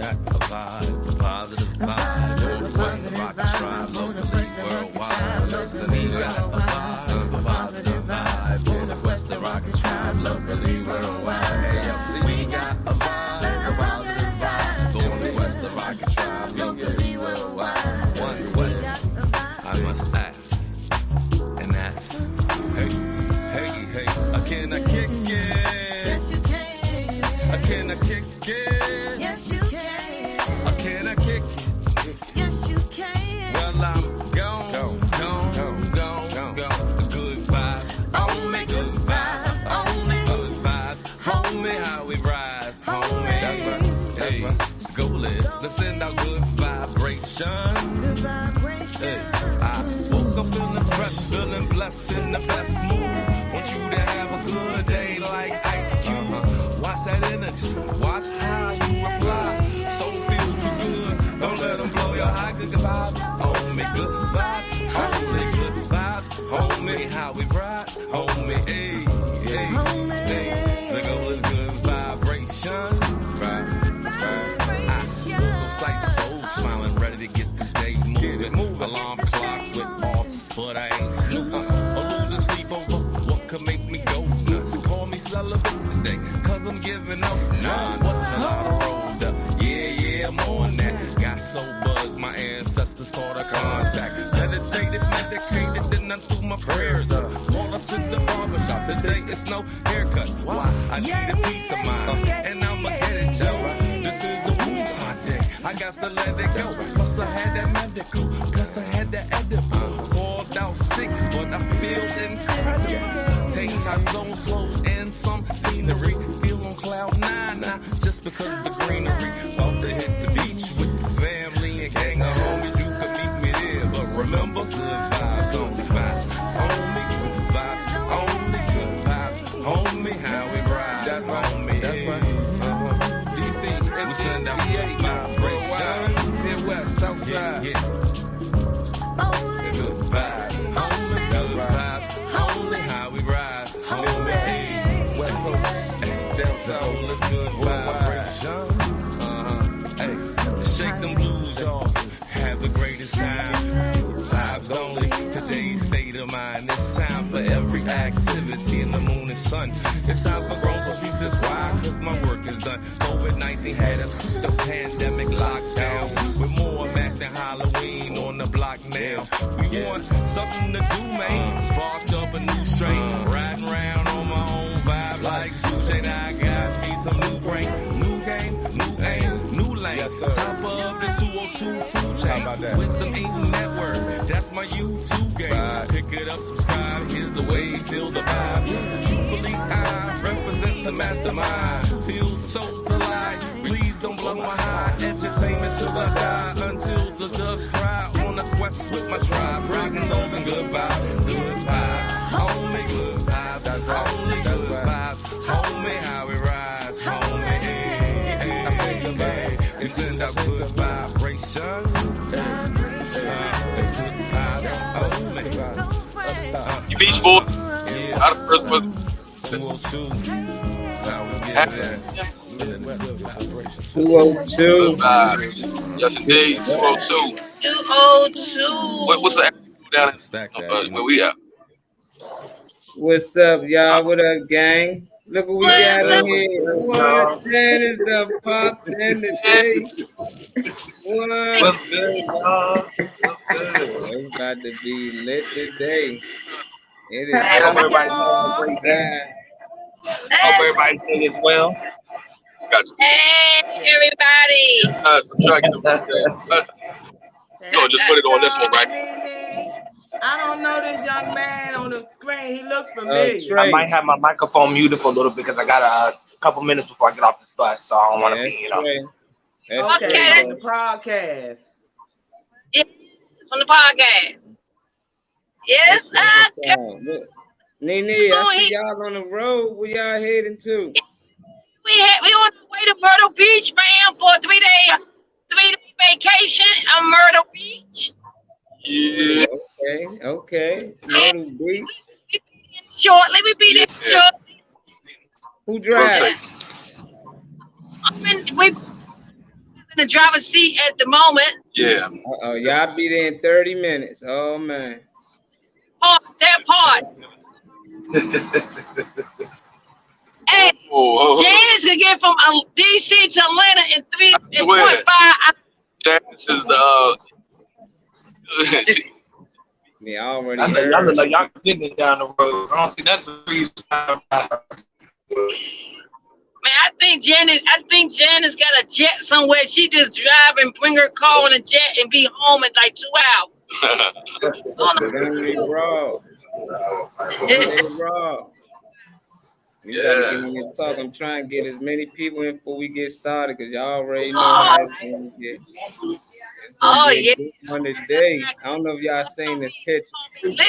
got a vibe, a positive vibe. On the west, the rock and strive locally, worldwide. Listen, we got a vibe, a positive vibe. On the west, the rock and strive locally, worldwide. Hey, I see we got a vibe, a positive vibe. On the west, the rock and strive locally, worldwide. One question I must ask, and that's, hey, can I kick it? Yes, you can. Can I kick it? Yes, you can. Can I kick it? Yes, you can. Well, I'm gone. Good vibes, only good vibes, only good vibes. Homie, how we rise, homie. That's right. Go let's send out good vibration. Good vibration. Hey, I woke up feeling fresh, feeling blessed in the best mood. Want you to have a good day like Ice Cube. Watch that energy, watch how you reply. Soul feel too good, don't let them blow your high. Good vibes, homie, good vibes, homie, good vibes, homie, how we ride, homie, hey. The goal is good vibration. I woke up sight, soul smiling, ready to get this day moving. Alarm clock went off, but I ain't snoozing. Or losing sleep over what could make me go nuts. Call me celebrate today, cause I'm giving up none. What a lot of rolled up, yeah, I'm on that. Got so buzzed, my ancestors called a contact. Meditated, medicated, then I threw my prayers up. Walked up to the barbershop, today it's no haircut. Why? I need a peace of mind, and I'ma get it, Joe. This is a woosah day, I got to let it go. Plus I had that medical, plus I had that edible. Called out sick, but I feel incredible. Take time zones, clothes, and some scenery. Feel on cloud nine now, just because the greenery. About to hit the beach with the family and gang of homies. You could meet me there, but remember, good vibes, only vibes. Only good vibes, only good vibes. Homie, how we ride, that's homie. That's right. DC, we send out good vibration. Midwest, Southside. Yeah. Good vibes, only good vibes. Only how we rise, homie. Hey, West Coast, hey, down south, let's good vibration. Hey, shake them blues off, have the greatest time. Vibes only, today's state of mind. It's time for every activity in the moon and sun. It's time for grown, so she says why? Cause my work is done. COVID-19 had us the pandemic lockdown. With more masks than Halloween on the block now. We want something to do, man. Sparked up a new strain. Riding around on my own vibe like Touche. Now I got me some new brain. New game, new aim, new lane. Yes, top of the 202 food chain. How about that? Wisdom Eating Network. That's my YouTube game. Right. Pick it up, subscribe. Here's the way, feel the vibe. Truthfully, I represent the mastermind. Feel so alive. Please don't blow my high. Entertainment till I die. Until the doves cry. On a quest with my tribe. Rockin' souls and good vibes. Good vibes. Only good vibes. That's right. Only good vibes. Homie, how we rise. Homie, hey. We send out good vibration. It's good vibes. You Beach Boy. Yeah. Out of first one. 202. How we get that. 202. Good vibes. Yes, indeed. 202. 202. What's the altitude down Stack that, in where we at? What's up, y'all? What up, gang? Look what we got in here. 110 is the pop in the day. What's good, y'all? What's good? It's about to be lit today. It is. I hope everybody's having a great day. Hope everybody's doing as well. Gotcha. Hey, everybody. So try to get the no, just put it on this one, right? I don't know this young man on the screen. He looks familiar. Trey. I might have my microphone muted for a little bit because I got a couple minutes before I get off this bus, so I don't want to be, you know. That's Okay, Trey. on the podcast. Yes, on the podcast. Yes, Nene, I see y'all on the road. Where y'all heading to? we on the way to Myrtle Beach, fam, for a 3-day vacation on Myrtle Beach. Yeah. Okay. Myrtle Beach. Shortly, we be there shortly. Who drives? We the driver's seat at the moment. Yeah. Uh-oh, y'all be there in 30 minutes. Oh, man. That part. Hey, Janice can get from DC to Atlanta in 3.5 hours. Janice is Yeah, I already Y'all heard. look like y'all getting it down the road. I don't see that the reason. Man, I think Janice got a jet somewhere. She just drive and bring her car on a jet and be home in like 2 hours. Montgomery Brawl. Brawl. You gotta get in this talk. I'm trying to get as many people in before we get started because y'all already know how it's gonna get. Oh, yeah. One today. I don't know if y'all seen this picture. Yeah.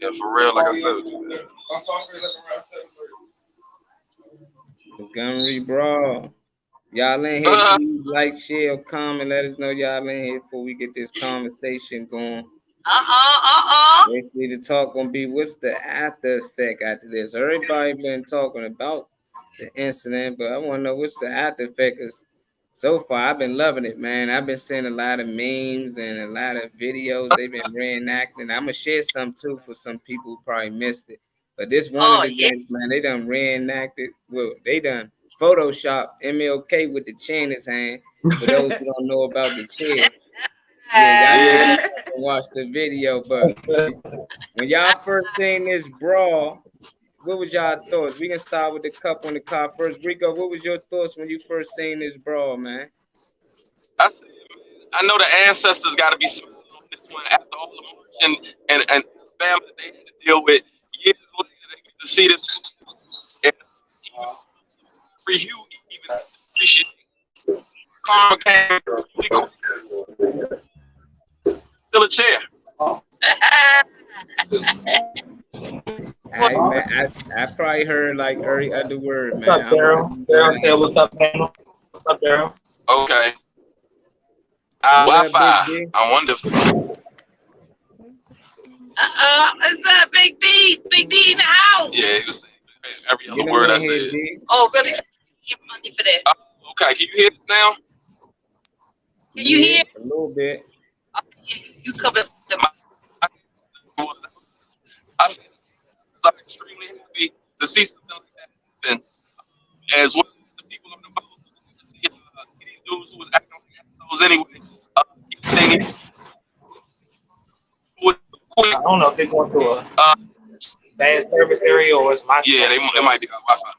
Yeah, for real, like I said. Montgomery Brawl. Y'all in here, please like, share, or comment. Let us know y'all in here before we get this conversation going. Basically, the talk gonna be what's the after effect after this. Everybody been talking about the incident, but I want to know what's the after effect. Cause so far, I've been loving it, man. I've been seeing a lot of memes and a lot of videos they've been reenacting. I'm gonna share some too for some people who probably missed it. But this one of the days, man, they done reenacted. Well, they done Photoshop MLK with the chair in his hand. For those who don't know about the chair. Yeah, y'all can watch the video, but when y'all first seen this brawl, what was y'all thoughts? We can start with the cup on the car first. Rico, what was your thoughts when you first seen this brawl, man? I know the ancestors got to be smiling on this one after all the marching and spam that they had to deal with. Years later, they get to see this. And even appreciate karma came still a chair. I probably heard like every other word, man. What's up, Daryl? Daryl said, "What's up, Daniel? What's up, Daryl?" Okay. Wi-Fi. I wonder if. What's up, Big D? Big D in the house. Yeah, he was saying every other word I said. Oh, really? Give money for that. Okay, can you hear this now? Can you hear? A little bit. You cover the. I'm extremely happy to see something like that happen, as well as the people on the boat. See these dudes who was acting like assholes anyway. I don't know if they're going through a bad service area or it's my. Yeah, it might be Wi-Fi.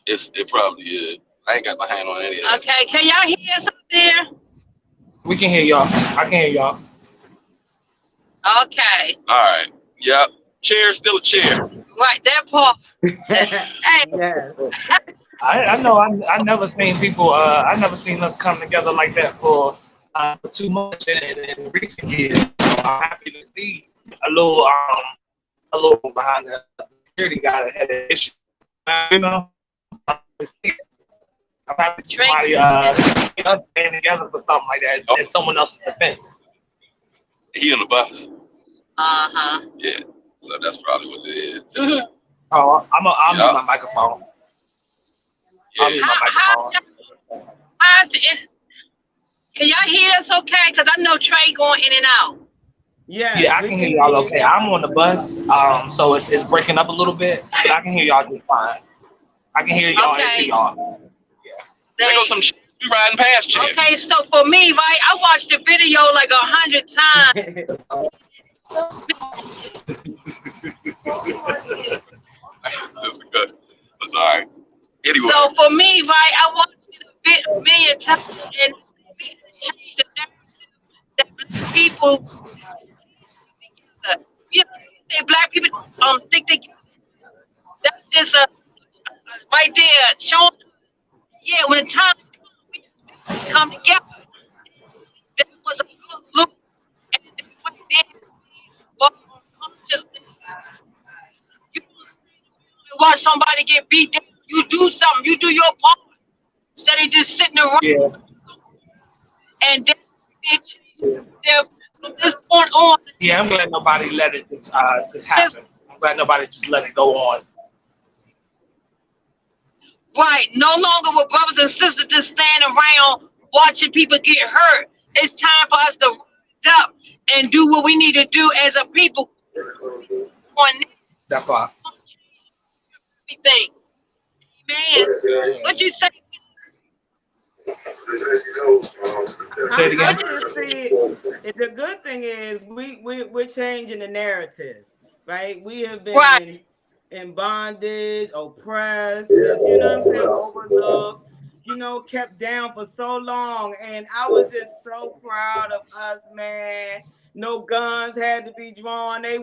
It probably is. I ain't got my hand on any of that. Okay, can y'all hear us up there? We can hear y'all. I can hear y'all. Okay. All right. Yep. Chair, still a chair. Right, that part. Yes. I know. I never seen people. I never seen us come together like that for too much in recent years. I'm happy to see a little behind the security guy that had an issue. You know, I'm happy to see somebody stand together for something like that in someone else's defense. He on the bus. Yeah. So that's probably what it is. Oh, I'll mute my microphone. I'll mute my microphone. Can y'all hear us okay? Because I know Trey going in and out. Yeah, I can hear y'all okay. I'm on the bus, so it's breaking up a little bit, but I can hear y'all just fine. I can hear y'all and see y'all. There goes some shit we riding past you. Okay, so for me, right, I watched the video like 100 times. That's good. I'm sorry. Anyway. So for me, right, I watched it a million times and changed the narrative that black people together. You know, say black people stick together. That's just right there showing. Yeah, when the time comes, we come together. That was a good look. And right there, consciousness. You watch somebody get beat down. You do something. You do your part. Instead of just sitting around. Yeah. And then from this point on. Yeah, I'm glad nobody let it just happen. I'm glad nobody just let it go on. Right. No longer will brothers and sisters just stand around watching people get hurt. It's time for us to rise up and do what we need to do as a people on That part. everything. Man, what you say? Say it I again. just see the good thing is we're changing the narrative, right? We have Right. been in bondage, oppressed, just you know what I'm saying, overlooked, kept down for so long. And I was just so proud of us, man. No guns had to be drawn. They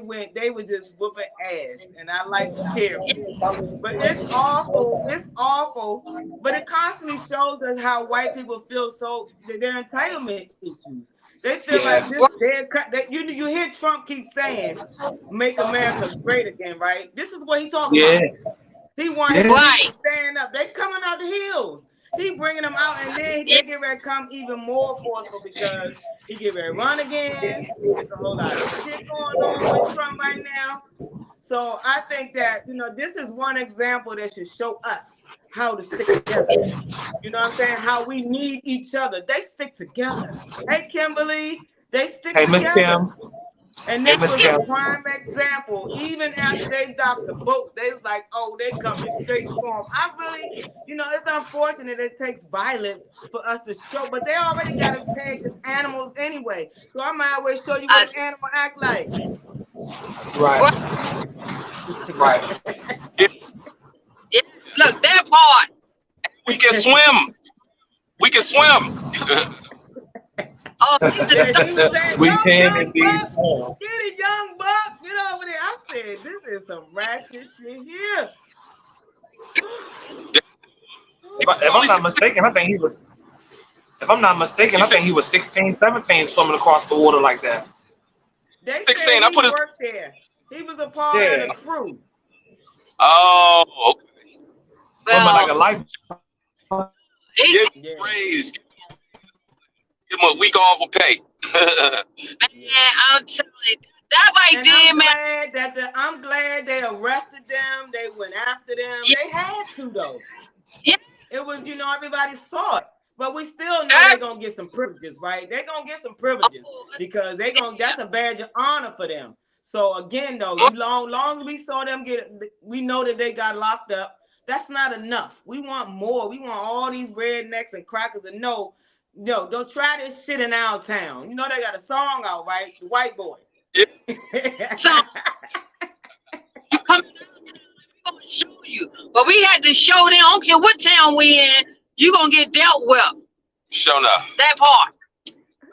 were just whooping ass. And I like to cheer for them. But it's awful. It's awful. But it constantly shows us how white people feel so their entitlement issues. They feel like this. You hear Trump keep saying, "Make America great again," right? This is what he talking about. He wants people to stand up. They coming out the hills. He bringing them out, and then they get ready to come even more forceful because he get ready to run again. There's a whole lot of shit going on with Trump right now. So I think that this is one example that should show us how to stick together. You know what I'm saying? How we need each other. They stick together. Hey, Kimberly, they stick Hey, Miss together. Kim. And this was a prime example. Even after they docked the boat, they was like, "Oh, they coming straight for him." I really, it's unfortunate it takes violence for us to show, but they already got us pegged as animals anyway. So I might always show you what an animal act like. Right. Right. Yeah. Look, that part. We can swim. We can swim. Oh, He said, We "Yo, can young indeed. buck, get it, young buck, get over there." I said, "This is some ratchet shit here." If I'm not mistaken, I think he was. If I'm not mistaken, I think he was 16, 17 swimming across the water like that. They 16. said I put his. worked there. He was a part of the crew. Oh, okay. Swimming like a life. Give him praise. Give him a week off of pay. Man, I'm telling you, that right And there, man. I'm glad they arrested them. They went after them. Yeah. They had to though. Yeah. It was, everybody saw it. But we still know they're gonna get some privileges, right? They're gonna get some privileges because that's a badge of honor for them. So again, though, long as we saw them we know that they got locked up. That's not enough. We want more. We want all these rednecks and crackers to know, no, don't try this shit in our town. You know they got a song out, right? The White Boy. Yeah. So you come, we're gonna show you, but we had to show them. I don't care what town we in, you gonna get dealt with. Show enough. That part.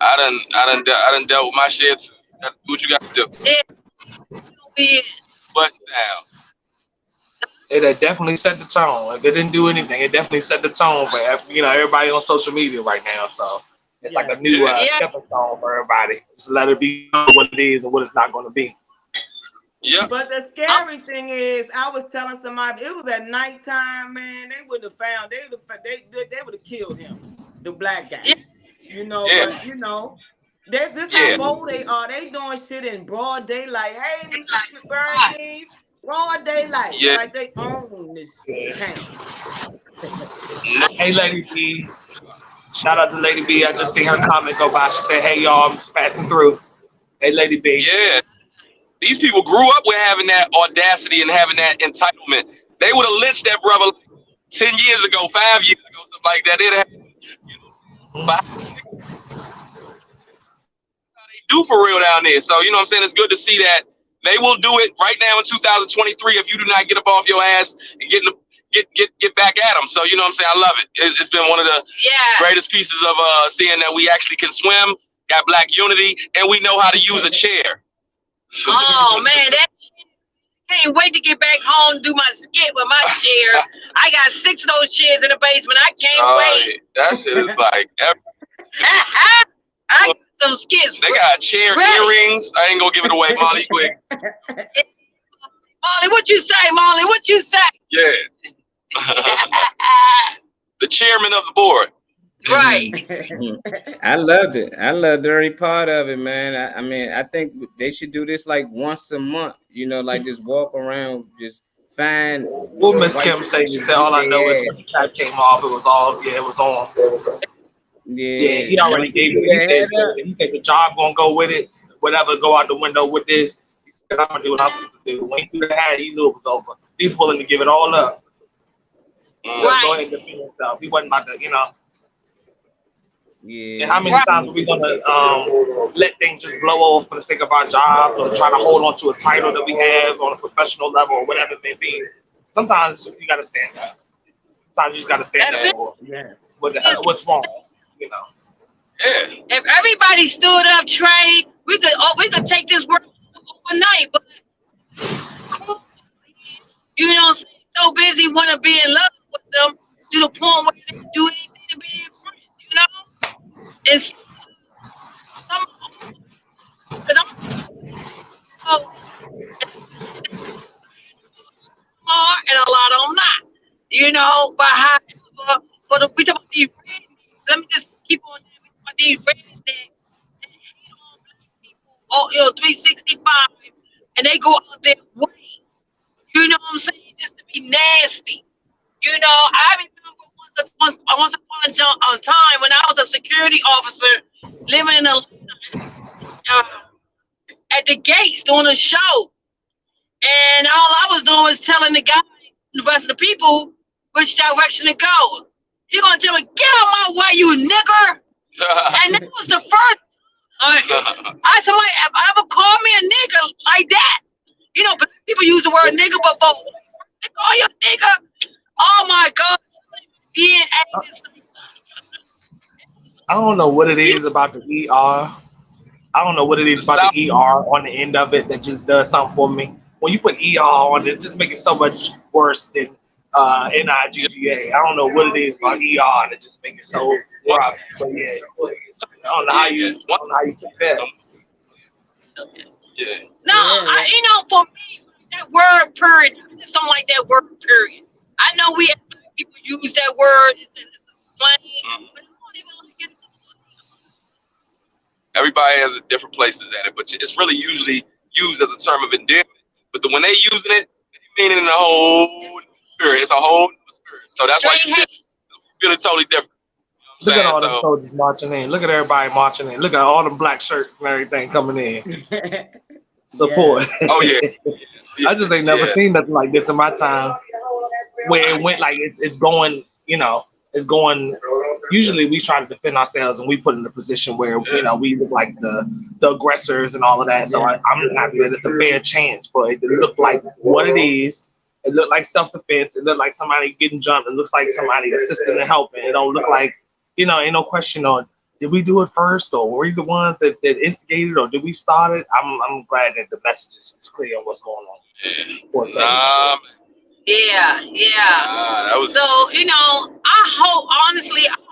I done dealt with my shit too. Do what you got to do. Yeah. But down. It had definitely set the tone. If it didn't do anything, it definitely set the tone for everybody on social media right now. So it's like a new stepping stone for everybody. Just let it be what it is and what it's not going to be. Yeah. But the scary thing is, I was telling somebody it was at nighttime, man. They would have found. They would have killed him, the black guy. Yeah. But this how bold they are. They doing shit in broad daylight. Hey, burn these. Broad daylight, like they own this town. Hey, Lady B. Shout out to Lady B. I just seen her comment go by. She said, "Hey, y'all, I'm just passing through." Hey, Lady B. Yeah. These people grew up with having that audacity and having that entitlement. They would have lynched that brother 10 years ago, 5 years ago, something like that. They'd have, how they do for real down there. So, you know what I'm saying? It's good to see that. They will do it right now in 2023 if you do not get up off your ass and get back at them. So, you know what I'm saying? I love it. It's been one of the greatest pieces of seeing that we actually can swim, got black unity, and we know how to use a chair. Oh, man, that shit. Can't wait to get back home and do my skit with my chair. I got 6 of those chairs in the basement. I can't wait. That shit is like... I got some skits. They got chair earrings. I ain't gonna give it away, Molly, quick. Molly, what you say, Molly? What you say? Yeah. The chairman of the board. Right. I loved it. I loved every part of it, man. I mean, I think they should do this like once a month, like just walk around just find. What Miss Kim say? She said, all I know is when the cap came off, it was all, yeah, it was on. Yeah, he already gave it. He said the job gonna go with it. Whatever, go out the window with this. He said, I'm gonna do what I'm supposed to do. When he threw the hat, he knew it was over. He's willing to give it all up. Just go ahead and defend himself. He wasn't about to, you know. Yeah. And how many times are we gonna let things just blow off for the sake of our jobs, or try to hold on to a title that we have on a professional level, or whatever it may be? Sometimes you gotta stand up. Sometimes you just gotta stand up for what's wrong, you know. Yeah. If everybody stood up, trade, we could take this work overnight. But you know, so busy want to be in love with them to the point where they do anything to be their friend. You know, it's because I'm smart and a lot of them not. You know, but however, we talk about these red, let me just keep on that. We talk about these rednecks that hate on black people, 365, and they go out their way. You know what I'm saying? Just to be nasty. You know, I remember once upon a time when I was a security officer living in at the gates doing a show, and all I was doing was telling the guy, the rest of the people, which direction to go. He gonna tell me, "Get out my way, you nigger!" And that was the first. Somebody ever called me a nigger like that. You know, people use the word nigger, but they call you a nigger. Oh my God. I don't know what it is about the ER. I don't know what it is about the ER on the end of it that just does something for me. When you put ER on it, just makes it so much worse than NIGGA. I don't know what it is about ER that just makes it so rough. But yeah, I don't know how you take that. Yeah. No, for me, that word period, I just don't like that word period. I know people use that word, it's slang, but I don't even like it. Everybody has different places at it, but it's really usually used as a term of endearment. But when they using it, they mean it in a whole spirit. It's a whole spirit. So that's why you feel it totally different. Look at all the soldiers marching in. Look at everybody marching in. Look at all the black shirts and everything coming in. Support. Yeah. Oh yeah. I just ain't never seen nothing like this in my time. Where it went like it's going, you know, it's going. Usually we try to defend ourselves and we put in a position where you know we look like the aggressors and all of that. So I'm happy that it's a fair chance for it to look like what it is. It looked like self-defense. It looked like somebody getting jumped. It looks like somebody assisting and helping. It don't look like, you know, ain't no question on did we do it first or were we the ones that instigated or did we start it? I'm glad that the message is clear on what's going on. Yeah. That was... So, you know, I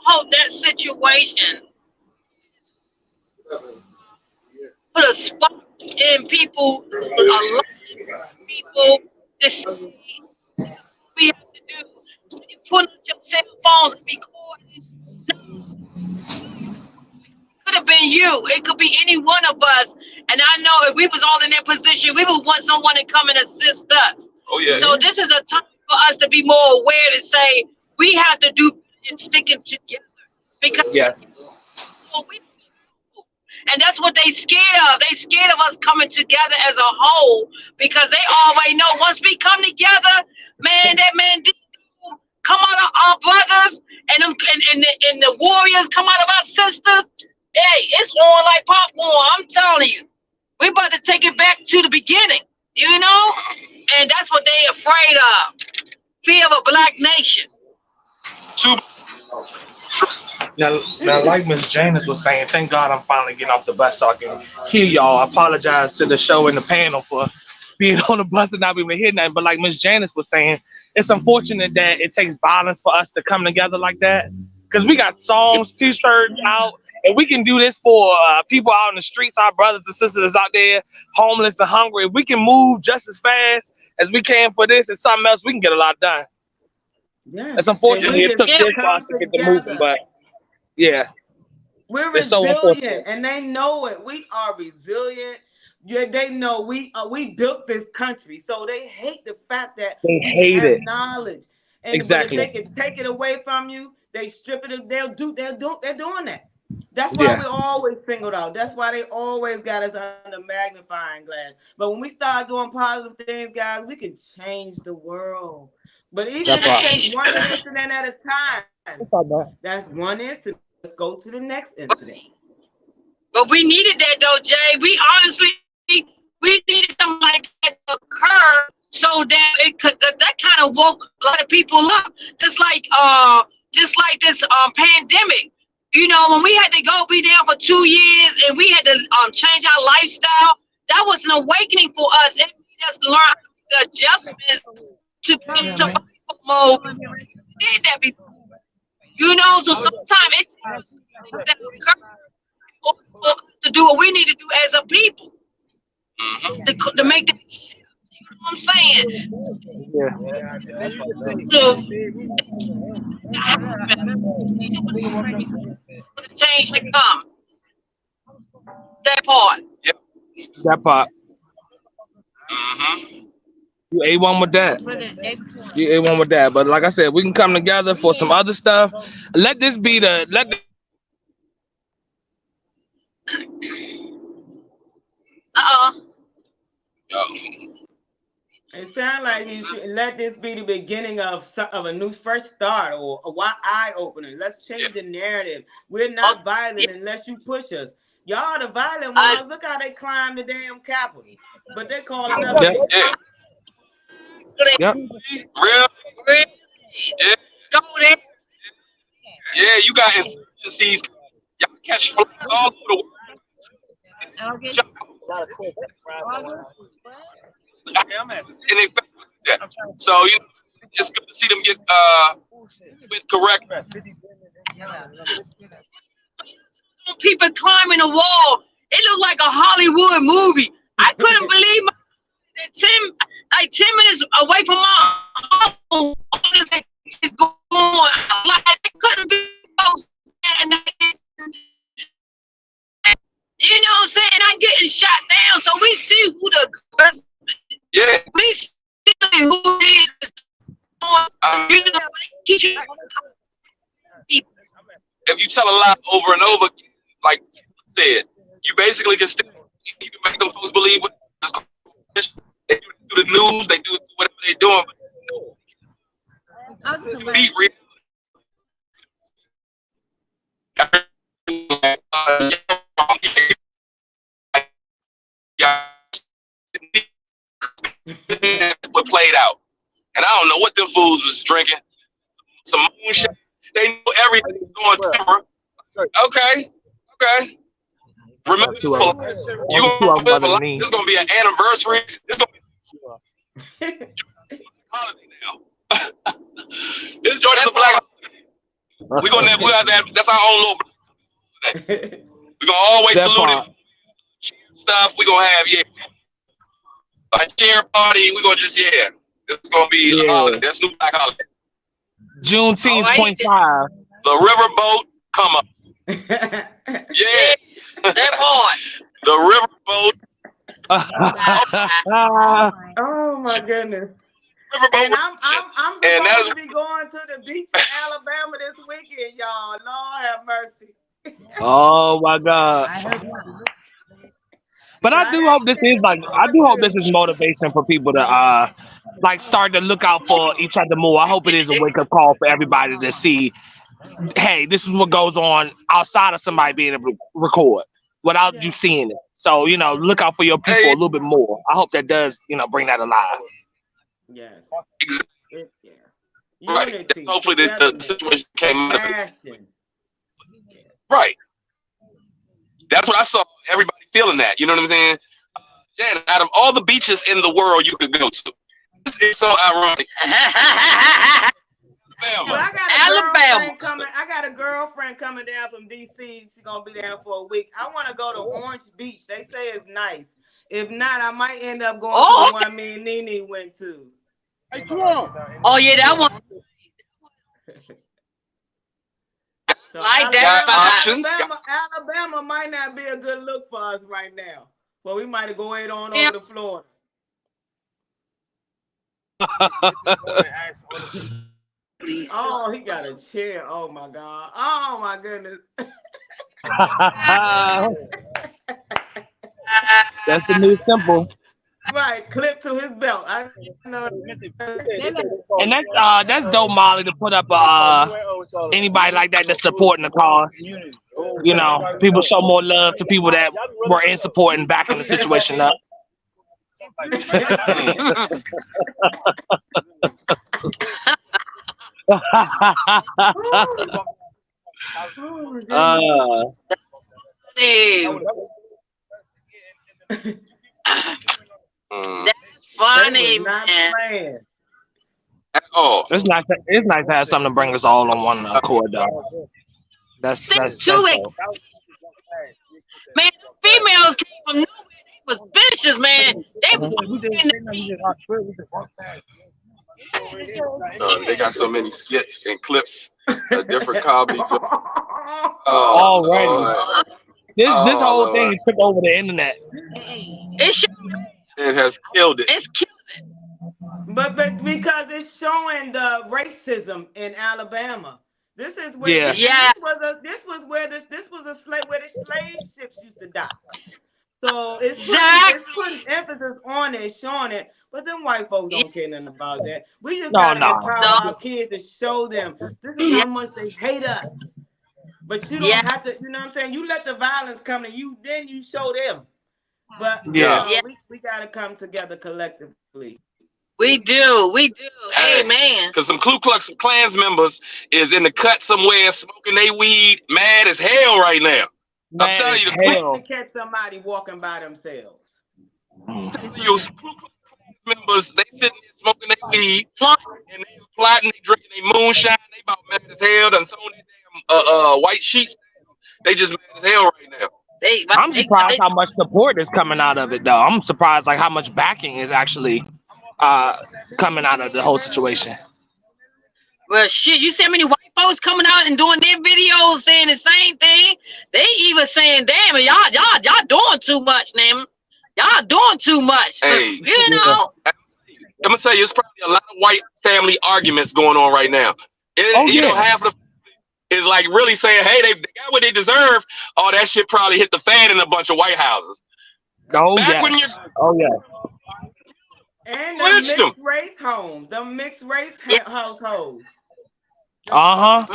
hope that situation put a spot in people, a lot of people, to see what we have to do. You put on your cell phones and recording. No. It could have been you. It could be any one of us. And I know if we was all in that position, we would want someone to come and assist us. Oh, yeah. So this is a time for us to be more aware to say we have to do and sticking together because and that's what they scared of. They scared of us coming together as a whole because they already know once we come together, man, that man come out of our brothers and the warriors come out of our sisters. Hey, it's on like popcorn. I'm telling you, we about to take it back to the beginning. You know, and that's what they afraid of. Fear of a black nation. Now, like Miss Janice was saying, thank God I'm finally getting off the bus so I can hear y'all. I apologize to the show and the panel for being on the bus and not being able to hear nothing. But like Miss Janice was saying, it's unfortunate that it takes violence for us to come together like that. Because we got songs, T-shirts out, and we can do this for people out in the streets, our brothers and sisters out there, homeless and hungry. If we can move just as fast as we can for this and something else, we can get a lot done. Yes. It's unfortunate it took this for us to get the movement, but yeah. We're resilient, and they know it. We are resilient. Yeah, they know we built this country, so they hate the fact that They we hate have it. knowledge. But if Exactly. they can take it away from you, they strip it. They're doing that. That's why Yeah. we're always singled out. That's why they always got us under magnifying glass. But when we start doing positive things, guys, we can change the world. But even if it takes one incident at a time, that's one incident. Let's go to the next incident. But we needed that though, Jay. We honestly we needed something like that to occur so that it could that kind of woke a lot of people up. Just like this pandemic. You know, when we had to go be down for 2 years and we had to change our lifestyle, that was an awakening for us. It made us learn the adjustments to get into survival mode. We did that before. You know, so sometimes it takes that occur for us to do what we need to do as a people to make that shift. You know what I'm saying? For the change to come. That part. Yep. That part. Mm-hmm. You A1 with that. You A1 with that. But like I said, we can come together for some other stuff. Let this be the It sounds like he should let this be the beginning of a new first start or a eye opener. Let's change the narrative. We're not violent unless you push us. Y'all the violent ones. Look how they climbed the damn Capitol. But they calling us Yeah. Yep. Real. Yeah. Go there. Yeah, you got insurgencies. Y'all catch flies all over the world. And they that. So you know, it's good to see them get with correct. People climbing the wall. It looked like a Hollywood movie. I couldn't believe that 10 minutes away from my home, all this is going on. I was like, it couldn't be close. And you know what I'm saying? I'm getting shot down. So we see who the best. Yeah. We see who it is. You know, if you tell a lie over and over, like I said, you basically can you can make them folks believe what they do the news, they do whatever they're doing. But be real. What played out, and I don't know what them fools was drinking. Some moonshine. They know everything going camera. Okay. Remember, this gonna be an anniversary. This gonna be holiday now. This Jordan's a black. We'll have that. That's our own little. We're gonna always salute it. Stuff we gonna have a cheer party. We're gonna just it's gonna be a holiday. That's new black holiday. Juneteenth .5. The riverboat come up. Yeah. That part. The riverboat. Oh my goodness. Riverboat. And I'm supposed to be going to the beach in Alabama this weekend, y'all. Lord have mercy. Oh my God. But I do hope this is motivation for people to start to look out for each other more. I hope it is a wake up call for everybody to see, hey, this is what goes on outside of somebody being able to record without you seeing it. So, look out for your people a little bit more. I hope that does, bring that alive. Yes. Yeah. Right. That's hopefully the situation came out of it. Right. That's what I saw. Everybody feeling that. You know what I'm saying? Jan, out of all the beaches in the world you could go to, this is so ironic. Well, I got a girlfriend coming down from DC. She's gonna be down for a week. I want to go to Orange Beach. They say it's nice. If not, I might end up going to the one me and Nene went to. Hey, come on. Oh yeah, that one. So like that. Alabama might not be a good look for us right now. Well, we might go ahead on Yeah. over to Florida. Oh, he got a chair. Oh my God. Oh my goodness. That's the new symbol. Right, clip to his belt. I know. And that's dope, Molly, to put up anybody like that that's supporting the cause. You know, people show more love to people that were in support and backing the situation up. Hey, Mm. that's They funny, was not man. playing. At all. It's nice. It's nice to have something to bring us all on one accord, though. That's Stick that's to that's it, dope. man. The females came from nowhere. They was vicious, man. They was They got so many skits and clips of different comedy. Already. Lord. This Oh, whole Lord. thing took over the internet. It has killed it. It's killing it. But because it's showing the racism in Alabama. This is where Yeah. this was where the slave ships used to dock. So it's putting emphasis on it, showing it. But them white folks don't care nothing about that. We just gotta empower our kids to show them this is how much they hate us. But you don't have to, you know what I'm saying? You let the violence come to you, then you show them. But we gotta come together collectively. We do. Hey, man. Because some Ku Klux Klans members is in the cut somewhere smoking they weed, mad as hell right now. I'm telling you, to catch somebody walking by themselves. Some Ku Klux Klans members, they sitting there smoking their weed, and they plotting, they drinking their moonshine, they about mad as hell, done throwing their damn white sheets. They just mad as hell right now. I'm surprised how much support is coming out of it, though. I'm surprised like how much backing is actually coming out of the whole situation. Well, shit, you see how many white folks coming out and doing their videos saying the same thing? They even saying, "Damn, y'all doing too much, man. Y'all doing too much." Hey, but, you know, I'm gonna tell you, it's probably a lot of white family arguments going on right now. You know, half of the is like really saying, "Hey, they got what they deserve." Oh, that shit probably hit the fan in a bunch of white houses. Oh Yeah. And the mixed race homes, the mixed race households. All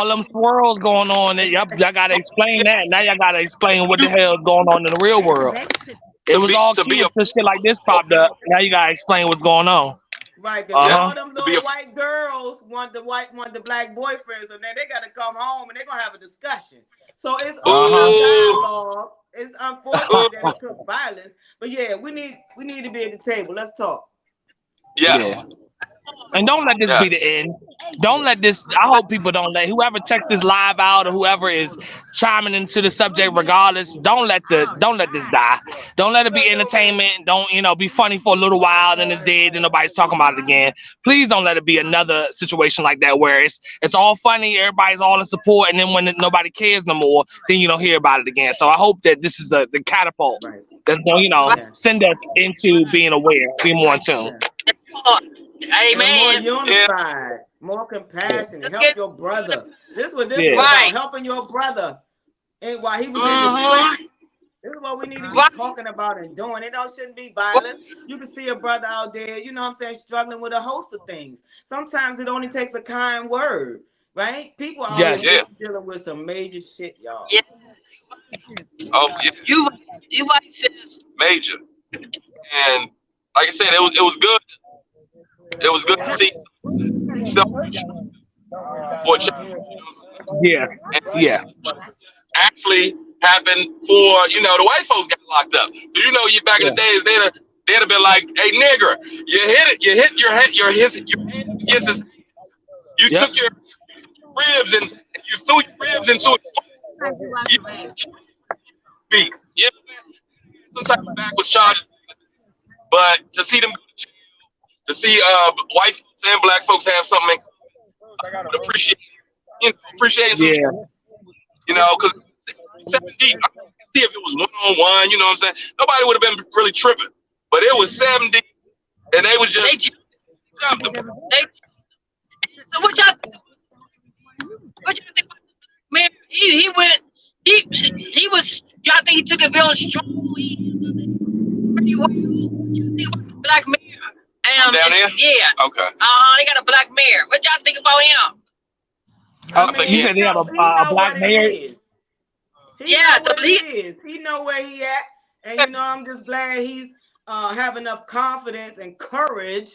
them swirls going on. Y'all gotta explain that. Now y'all gotta explain what the hell is going on in the real world. It was all cute until shit like this popped up. Now you gotta explain what's going on. Right, because all them little white girls want the black boyfriends, and then they gotta come home and they're gonna have a discussion. So it's all dialogue. It's unfortunate that it took violence, but yeah, we need to be at the table. Let's talk. Yes. Yeah. And don't let this be the end. Don't let this. I hope people don't let whoever checks this live out or whoever is chiming into the subject, regardless. Don't let this die. Don't let it be entertainment. Don't be funny for a little while, then it's dead, and nobody's talking about it again. Please don't let it be another situation like that where it's all funny, everybody's all in support, and then when nobody cares no more, then you don't hear about it again. So I hope that this is the catapult that's going to send us into being aware, being more in tune. Amen. More unified, more compassionate. Help your brother. This was about, helping your brother, and while he was in distress. This is what we need to be talking about and doing. It shouldn't be violence. You can see a brother out there, you know what I'm saying, struggling with a host of things. Sometimes it only takes a kind word, right? People are dealing with some major shit, y'all. Yeah. Oh, yeah. You right, sis. Major. And like I said, it was good. It was good to see actually happened for the white folks got locked up. Back in the days they'd have been like, "Hey nigger, you hit your head against his head. You took your ribs and you threw your ribs into his feet." Some type of backwards charge. But to see them go to jail, to see white folks and black folks have something appreciating some, because 7 deep. See if it was one-on-one, you know what I'm saying? Nobody would have been really tripping. But it was 70, and they was They just jumped. jumping. So what y'all think? What y'all think about man? He went. He was. Y'all think he took it real strong? Pretty well. What y'all think about the black mayor? Down there? Yeah. Okay. They got a black mayor. What y'all think about him? But you said they have a black mayor. He Yeah, know what it is. He know where he at, and you know I'm just glad he's have enough confidence and courage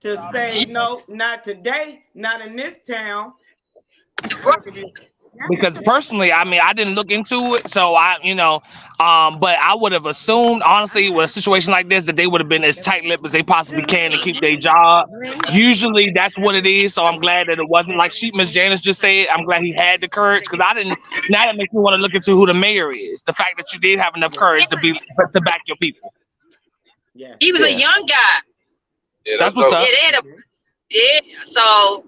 to say no, not today, not in this town. Because personally, I mean, I didn't look into it, so but I would have assumed, honestly, with a situation like this, that they would have been as tight-lipped as they possibly can to keep their job. Usually, that's what it is. So I'm glad that it wasn't like Miss Janice just said. I'm glad he had the courage, because I didn't. Now that makes me want to look into who the mayor is. The fact that you did have enough courage to back your people. Yeah, he was a young guy. Yeah, That's what's up. So.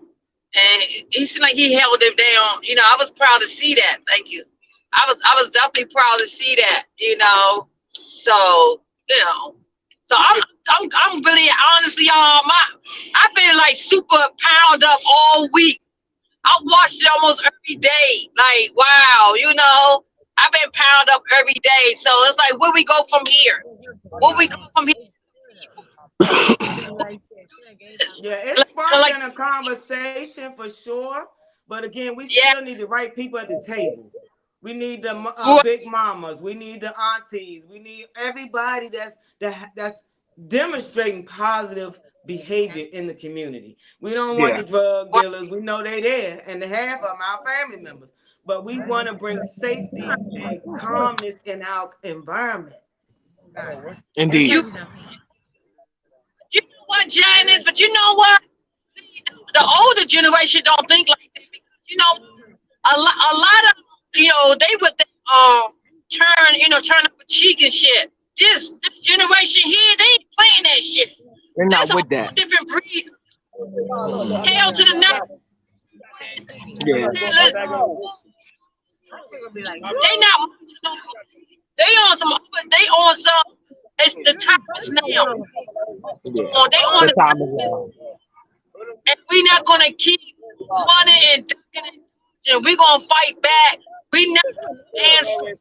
And he seemed like he held them down. You know, I was proud to see that. Thank you. I was definitely proud to see that. You know, so so I'm really honestly, y'all. I've been like super pound up all week. I watched it almost every day. Like wow, I've been pound up every day. So it's like, where we go from here? Where we go from here? Yeah, it's sparking a conversation for sure. But again, we still need the right people at the table. We need the big mamas. We need the aunties. We need everybody that's demonstrating positive behavior in the community. We don't want the drug dealers. We know they're there, and half of them are our family members. But we want to bring safety and calmness in our environment. Indeed. You know what, Janice? But you know what? See, the older generation don't think like that because a lot of they would turn up a cheek and shit. This generation here, they ain't playing that shit. They're not with that. Different breed. Hell to the neck. Yeah. They not. They on some. It's the time is now. Yeah. They on the time is now. And we're not gonna keep running and ducking and we're gonna fight back. We not answer.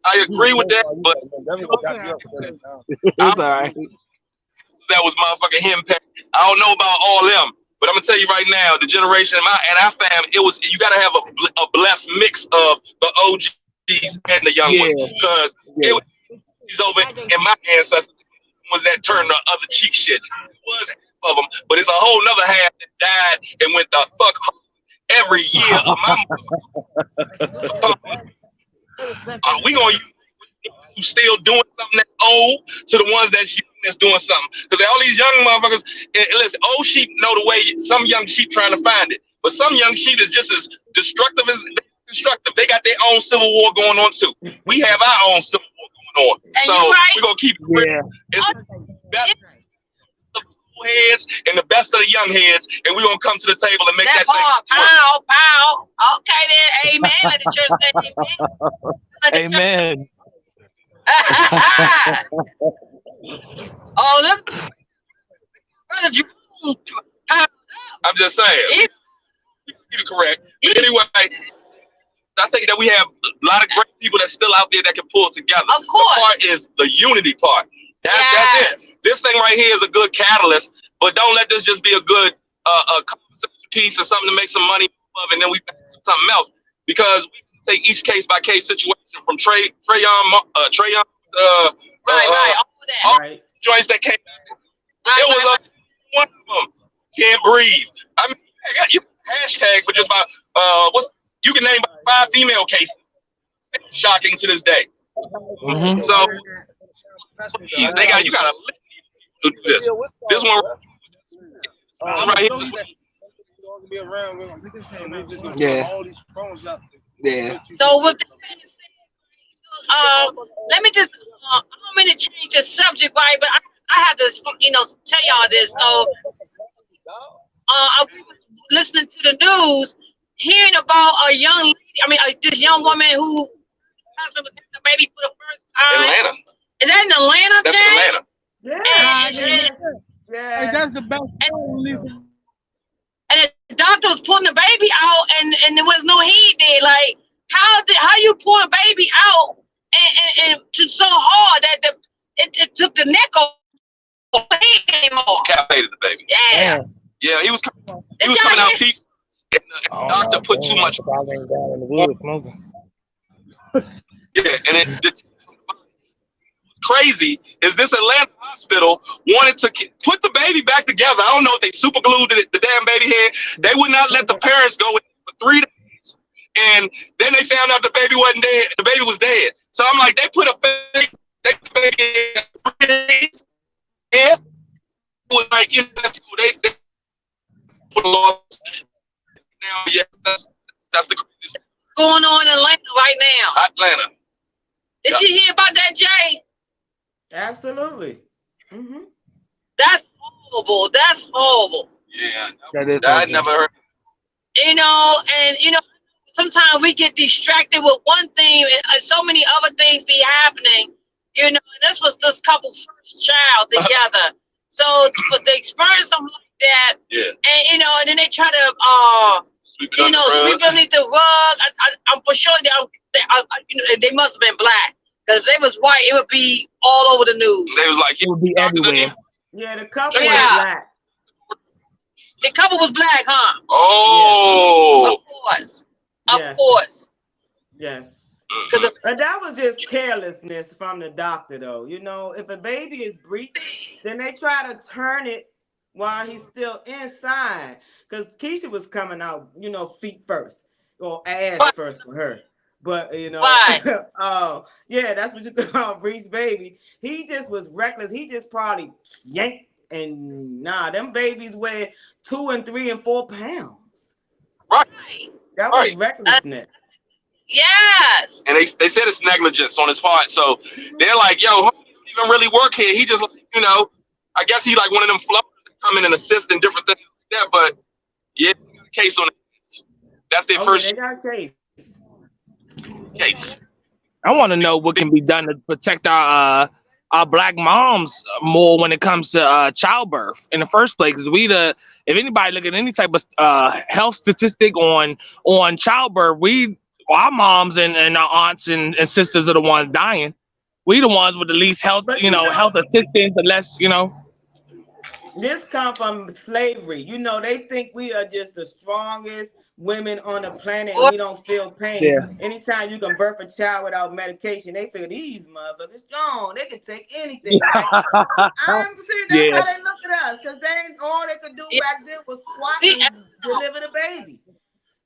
I agree with that, but it's all right. That was motherfucking him. I don't know about all them. But I'm gonna tell you right now, the generation and our family, you gotta have a blessed mix of the OGs and the young ones, because he's over in my ancestors was that turn the other cheek shit. It was half of them, but it's a whole nother half that died and went the fuck home every year of my we gonna use who's still doing something that's old to the ones that's doing something, because all these young motherfuckers, listen, old sheep know the way. Some young sheep trying to find it, but some young sheep is just as destructive as constructive. They got their own civil war going on too. We have our own civil war going on, and so we're gonna keep it. It's the best of the old heads and the best of the young heads, and we're gonna come to the table and make that thing. Pow. Okay then, amen. Let the church say amen. Amen. Oh, look, brother Jerome. I'm just saying. You're correct. But anyway, I think that we have a lot of great people that's still out there that can pull together. Of course. The part is the unity part. That's it. This thing right here is a good catalyst, but don't let this just be a good piece or something to make some money of, and then we pass something else, because we can take each case by case situation from Trey Young, all the joints that came out. It was one of them. Can't breathe. I mean, you hashtag for just about you can name about 5 female cases. Shocking to this day. Mm-hmm. So please, you gotta do this. This one right here. Yeah. So with that, let me just I'm gonna change the subject, right? But I have to tell y'all this. So I was listening to the news, hearing about a young lady. I mean, this young woman who husband was having a baby for the first time. Atlanta. Is that in Atlanta, That's Jay? Atlanta. Yeah. Hey, that's the best. And the doctor was pulling the baby out, and there was no heat there. Like, how you pull a baby out and to so hard that it took the neck off, the head came off. Capitated the baby. Yeah. Yeah, he was coming out peak. And the doctor put too much. Yeah, and it crazy is this Atlanta hospital wanted to put the baby back together. I don't know if they super glued the damn baby head. They would not let the parents go in for 3 days. And then they found out the baby wasn't dead. The baby was dead. So I'm like, they put a baby in 3 days. And it was like, you know, they put a law. Now, yeah, that's the craziest Going on in Atlanta right now. Atlanta. Did you hear about that, Jay? Absolutely. Mm-hmm. That's horrible. That's horrible. Yeah, I never heard. You know, and you know, sometimes we get distracted with one thing, and so many other things be happening. You know, and this was this couple first child together. So to experience something like that, and you know, and then they try to sweep it underneath the rug. I'm for sure they must have been black. Because if they was white, it would be all over the news. They was like, it would be everywhere. Yeah, the couple was black. The couple was black, huh? Oh. Of course. Yes. But that was just carelessness from the doctor, though. You know, if a baby is breathing, then they try to turn it while he's still inside. Because Keisha was coming out, you know, feet first. Or ass first for her. But, you know, yeah, that's what you call breech baby. He just was reckless. He just probably yanked. And them babies weigh 2 and 3 and 4 pounds. Right. That was recklessness. Yes. And they said it's negligence on his part. So they're like, yo, he don't even really work here. He just, you know, I guess he like one of them floaters that come in and assist in different things like that. But yeah, they got a case on it. That's their first. They got a case. I want to know what can be done to protect our black moms more when it comes to childbirth in the first place. Because if anybody look at any type of health statistic on childbirth, our moms and our aunts and sisters are the ones dying. We the ones with the least health, health assistance, the less, This come from slavery. You know, they think we are just the strongest women on the planet and we don't feel pain. Yeah. Anytime you can birth a child without medication, they feel these motherfuckers strong. They can take anything. Right? I'm serious. That's how they look at us, because all they could do back then was squat and deliver the baby.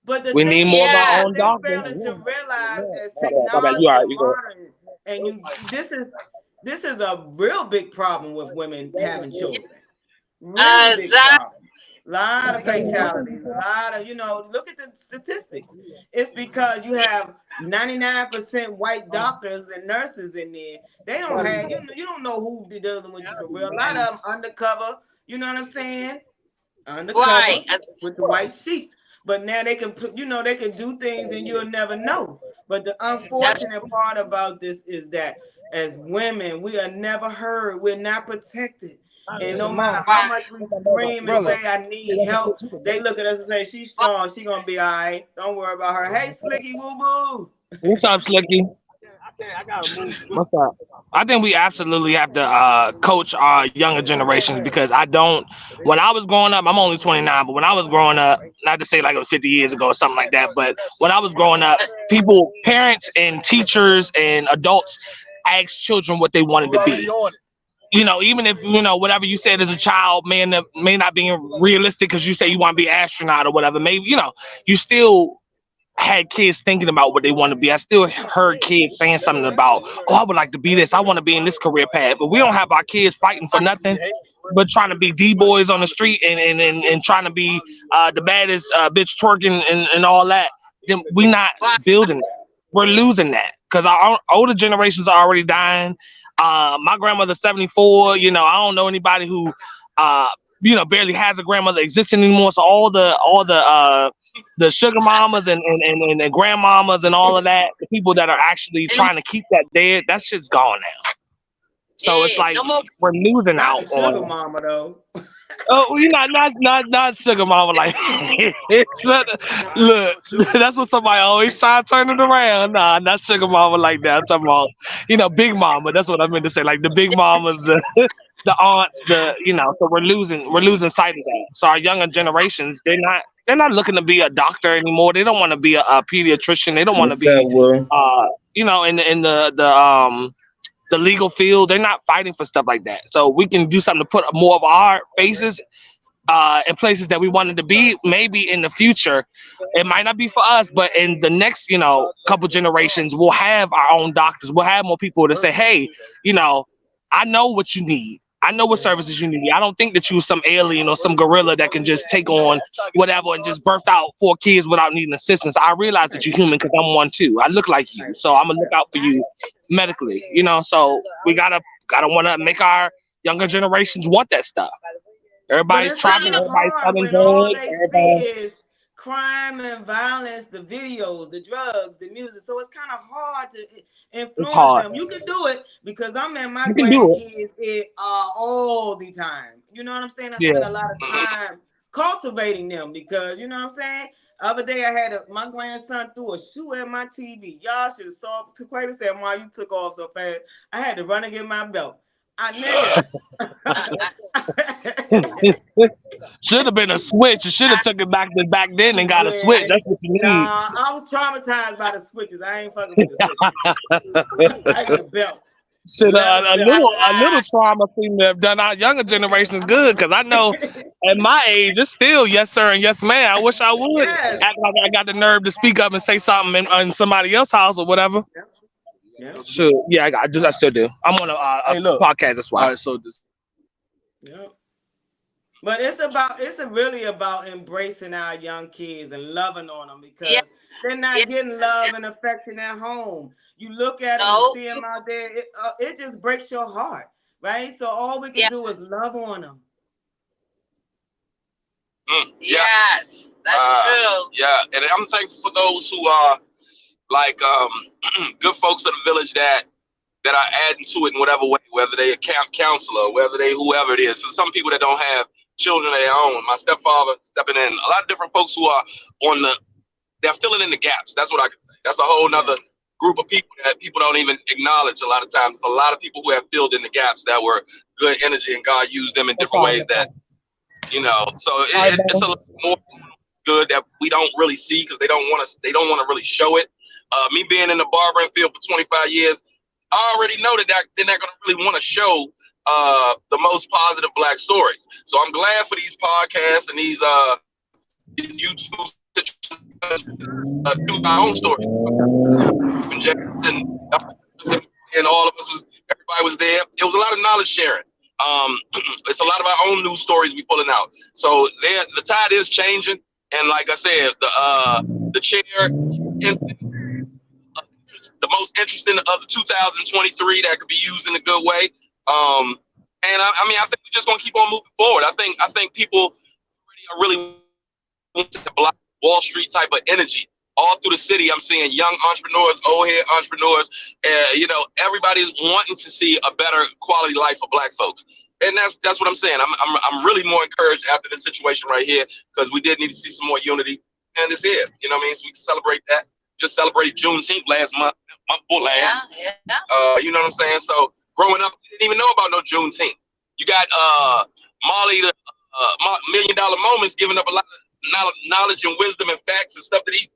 But we need more of our own doctors. To realize as technology is modern, and this is a real big problem with women having children. Really big problem. A lot of fatalities, a lot of, look at the statistics. It's because you have 99% white doctors and nurses in there. They don't have, you don't know who they're dealing with you for real. A lot of them undercover, you know what I'm saying? Undercover with the white sheets. But now they can put, they can do things and you'll never know. But the unfortunate part about this is that as women, we are never heard. We're not protected. And no matter how much we scream and say I need help, they look at us and say she's strong. She's gonna be all right. Don't worry about her. Hey, Slicky, woo boo. What's up, Slicky? What's up? I think we absolutely have to coach our younger generations, because when I was growing up, I'm only 29, but when I was growing up, not to say like it was 50 years ago or something like that, but when I was growing up, parents and teachers and adults asked children what they wanted to be. Even if, whatever you said as a child may not be realistic because you say you want to be an astronaut or whatever, maybe, you still had kids thinking about what they want to be. I still heard kids saying something about, I would like to be this. I want to be in this career path. But we don't have our kids fighting for nothing but trying to be D-boys on the street and trying to be the baddest bitch twerking and all that. Then we're not building that. We're losing that because our older generations are already dying. My grandmother's 74. I don't know anybody who barely has a grandmother existing anymore. So all the sugar mamas and grandmamas and all of that, the people that are actually trying to keep that dead, that shit's gone now. So it's like we're losing Not out the sugar on. mama though. Oh, you not sugar mama like. Look, that's what somebody always try to turn it around. Nah, not sugar mama like that. I'm talking about big mama. That's what I meant to say. Like the big mamas, the aunts, So we're losing sight of that. So our younger generations, they're not looking to be a doctor anymore. They don't want to be a pediatrician. They don't want to What's up, be Will? in the legal field. They're not fighting for stuff like that. So we can do something to put more of our faces in places that we wanted to be. Maybe in the future, it might not be for us, but in the next, couple generations, we'll have our own doctors. We'll have more people to say, hey, I know what you need. I know what services you need. I don't think that you're some alien or some gorilla that can just take on whatever and just birth out 4 kids without needing assistance. I realize that you're human because I'm one too. I look like you, so I'm gonna look out for you medically. So we gotta want to make our younger generations want that stuff. But Everybody's it's kind trapping, of everybody's hard selling when all drugs, they see everybody. is crime and violence, the videos, the drugs, the music. So it's kind of hard to It's influence hard. them. You can do it because I'm in my You can do grandkids all the time. You know what I'm saying? I Yeah. spend a lot of time cultivating them because you know what I'm saying. Other day I had my grandson threw a shoe at my TV. Y'all should have saw. Quaker said, "Why you took off so fast?" I had to run and get my belt. I nigga. Should have been a switch. You should have took it back then and got a switch. That's what you need. Nah, I was traumatized by the switches. I ain't fucking with the switches. I got a belt. Should a little trauma seem to have done our younger generations good, because I know at my age it's still yes sir and yes ma'am. I wish I would Yes. act like I got the nerve to speak up and say something in somebody else's house or whatever. Yeah. Sure. Yeah, I still do. I'm on a podcast. That's why. All right, so this. Yeah. But it's really about embracing our young kids and loving on them because they're not getting love and affection at home. You look at them and see them out there, it just breaks your heart, right? So all we can do is love on them. Yes, that's true. Yeah, and I'm thankful for those who are like good folks of the village that are adding to it in whatever way, whether they a camp counselor, whether they whoever it is. So some people that don't have children of their own. My stepfather stepping in. A lot of different folks who are they're filling in the gaps. That's what I can say. That's a whole nother group of people that people don't even acknowledge a lot of times. There's a lot of people who have filled in the gaps that were good energy, and God used them in different ways that, so it's a lot more good that we don't really see because they don't want to really show it. Me being in the barbering field for 25 years, I already know that they're not going to really want to show the most positive Black stories. So I'm glad for these podcasts and these YouTube do our own stories. And all of us everybody was there. It was a lot of knowledge sharing. It's a lot of our own news stories we pulling out. So the tide is changing, and like I said, the chair incident, the most interesting of the 2023 that could be used in a good way. And I mean, I think we're just gonna keep on moving forward. I think people really want to block Wall Street type of energy all through the city. I'm seeing young entrepreneurs, old head entrepreneurs, everybody's wanting to see a better quality life for Black folks. And that's what I'm saying. I'm really more encouraged after this situation right here, because we did need to see some more unity, and it's here. You know what I mean? So we can celebrate that. Just celebrated Juneteenth last month before last. Yeah. You know what I'm saying? So growing up, we didn't even know about no Juneteenth. You got Marley, the $1 Million Moments, giving up a lot of knowledge and wisdom and facts and stuff that he's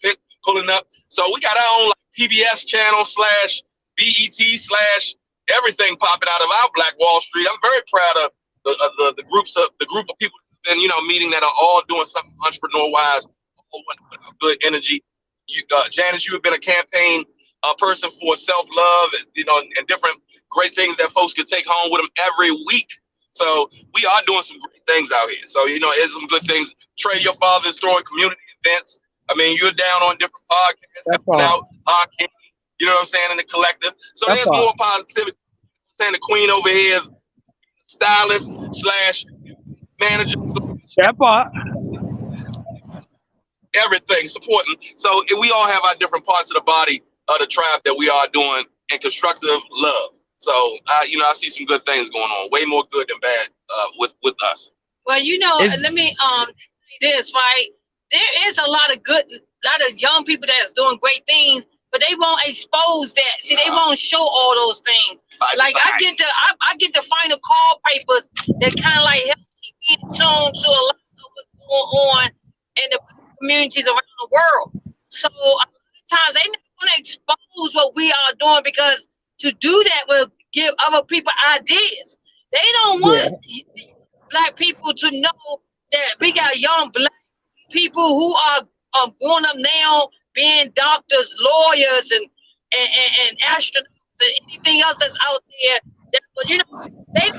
pulling up. So we got our own PBS channel / BET / everything popping out of our Black Wall Street. I'm very proud of the group of people that have been meeting that are all doing something entrepreneur wise, all putting out good energy. You, Janice, you have been a campaign person for self-love, and different great things that folks can take home with them every week. So we are doing some great things out here. So, it's some good things. Trey, your father is throwing community events. I mean, you're down on different podcasts, helping out King, you know what I'm saying, in the collective. So there's more positivity. I'm saying the queen over here is stylist / managers, That part. everything, supporting. So we all have our different parts of the body of the tribe that we are doing in constructive love. So I see some good things going on, way more good than bad with us. Well, let me say this, right? There is a lot of young people that's doing great things, but they won't expose that. See, they won't show all those things. Like I get the final call papers that kind of like help keep me in tune to a lot of what's going on in the communities around the world. So a lot of times they not going to expose what we are doing, because to do that will give other people ideas. They don't want Black people to know that we got young Black people who are growing up now, being doctors, lawyers, and astronauts and anything else that's out there. That they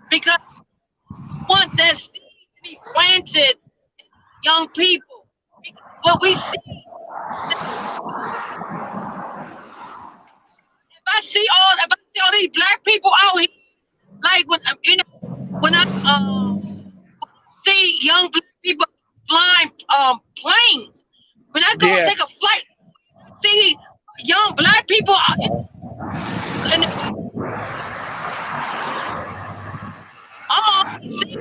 because want that seed to be planted in young people. Because what we see, if I see all these Black people out here, like when I see young Black people flying planes, when I go take a flight, I see young Black people and I'm always seeing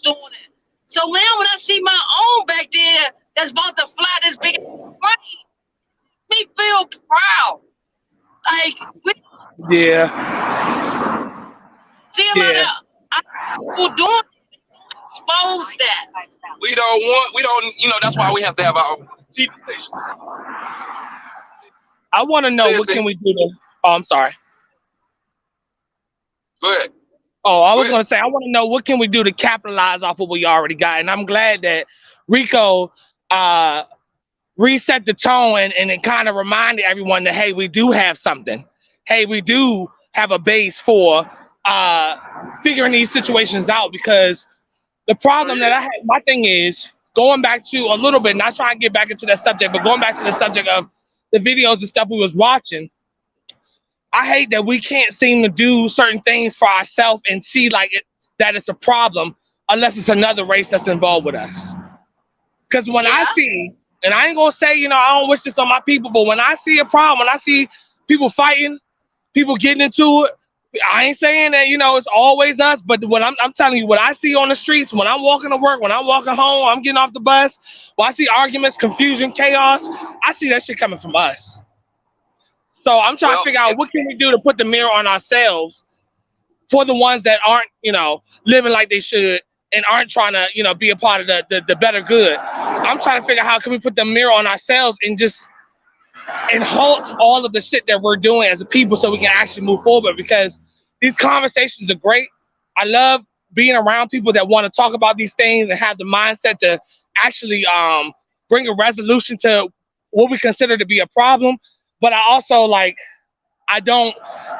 doing it. So now when I see my own back there that's about to fly this big plane, it makes me feel proud. Like see a lot of people doing it, expose that. We don't, that's why we have to have our own TV stations. I want to know what can we do to. Oh, I'm sorry. Go ahead. Oh, I was going to say, I want to know what can we do to capitalize off what we already got. And I'm glad that Rico reset the tone and it kind of reminded everyone that, hey, we do have something. Hey, we do have a base for figuring these situations out, because the problem that I had, my thing is, going back to a little bit, not trying to get back into that subject, but going back to the subject of the videos and stuff we was watching, I hate that we can't seem to do certain things for ourselves and see that it's a problem unless it's another race that's involved with us. Because when I see, and I ain't gonna say, I don't wish this on my people, but when I see a problem, when I see people fighting, people getting into it, I ain't saying that, it's always us, but when I'm telling you what I see on the streets, when I'm walking to work, when I'm walking home, I'm getting off the bus, when I see arguments, confusion, chaos, I see that shit coming from us. So I'm trying to figure out what can we do to put the mirror on ourselves for the ones that aren't, living like they should and aren't trying to, be a part of the better good. I'm trying to figure out how can we put the mirror on ourselves and halt all of the shit that we're doing as a people so we can actually move forward, because these conversations are great. I love being around people that want to talk about these things and have the mindset to actually bring a resolution to what we consider to be a problem. But I also